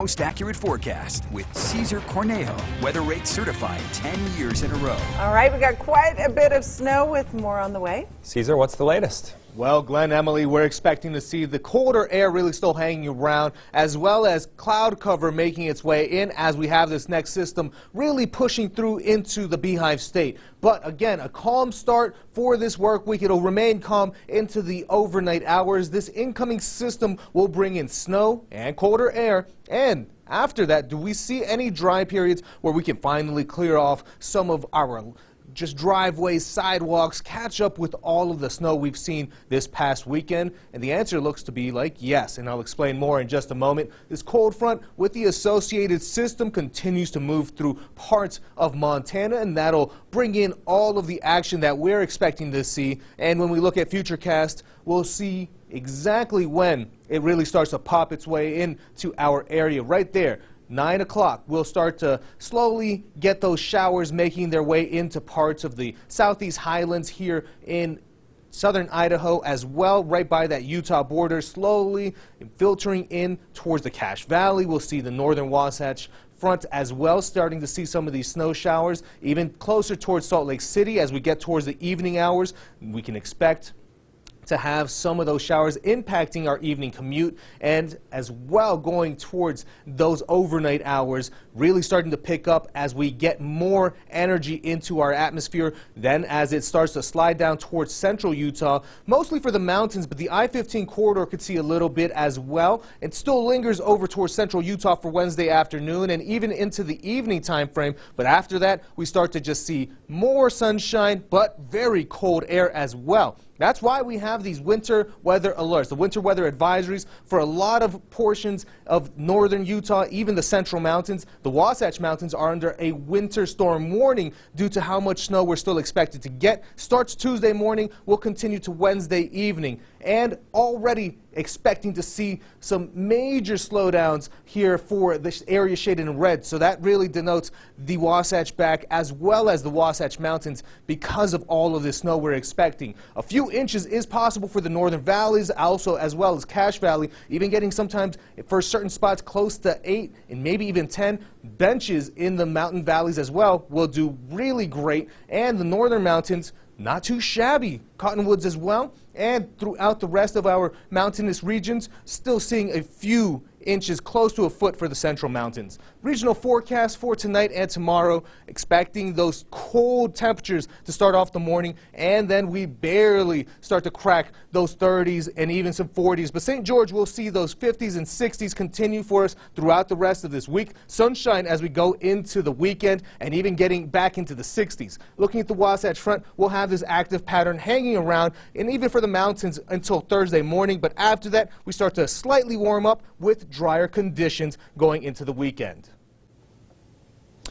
Most accurate forecast with Cesar Cornejo, weather rate certified 10 years in a row. All right, we got quite a bit of snow with more on the way. Cesar, what's the latest? Well, Glenn, Emily, we're expecting to see the colder air really still hanging around, as well as cloud cover making its way in as we have this next system really pushing through into the Beehive State. But again, a calm start for this work week. It'll remain calm into the overnight hours. This incoming system will bring in snow and colder air. And after that, do we see any dry periods where we can finally clear off some of our just driveways, sidewalks, catch up with all of the snow we've seen this past weekend? And the answer looks to be like yes, and I'll explain more in just a moment. This cold front with the associated system continues to move through parts of Montana, and that'll bring in all of the action that we're expecting to see. And when we look at Futurecast, we'll see exactly when it really starts to pop its way into our area right there. 9 o'clock, we'll start to slowly get those showers making their way into parts of the southeast highlands here in southern Idaho as well, right by that Utah border, slowly filtering in towards the Cache Valley. We'll see the northern Wasatch Front as well, starting to see some of these snow showers, even closer towards Salt Lake City. As we get towards the evening hours, we can expect to have some of those showers impacting our evening commute, and as well going towards those overnight hours, really starting to pick up as we get more energy into our atmosphere. Then as it starts to slide down towards central Utah, mostly for the mountains, but the I-15 corridor could see a little bit as well. It still lingers over towards central Utah for Wednesday afternoon and even into the evening time frame. But after that, we start to just see more sunshine, but very cold air as well. That's why we have these winter weather alerts, the winter weather advisories for a lot of portions of northern Utah, even the central mountains. The Wasatch Mountains are under a winter storm warning due to how much snow we're still expected to get. Starts Tuesday morning, will continue to Wednesday evening, and already expecting to see some major slowdowns here for this area shaded in red. So that really denotes the Wasatch Back as well as the Wasatch Mountains because of all of this snow we're expecting. A few inches is possible for the northern valleys, also as well as Cache Valley, even getting sometimes for certain spots close to 8 and maybe even 10. Benches in the mountain valleys as well will do really great, and the northern mountains not too shabby. Cottonwoods as well, and throughout the rest of our mountainous regions, still seeing a few inches, close to a foot for the central mountains. Regional forecast for tonight and tomorrow, expecting those cold temperatures to start off the morning, and then we barely start to crack those 30s and even some 40s. But St. George will see those 50s and 60s continue for us throughout the rest of this week. Sunshine as we go into the weekend and even getting back into the 60s. Looking at the Wasatch Front, we'll have this active pattern hanging around, and even for the mountains until Thursday morning. But after that, we start to slightly warm up with drier conditions going into the weekend.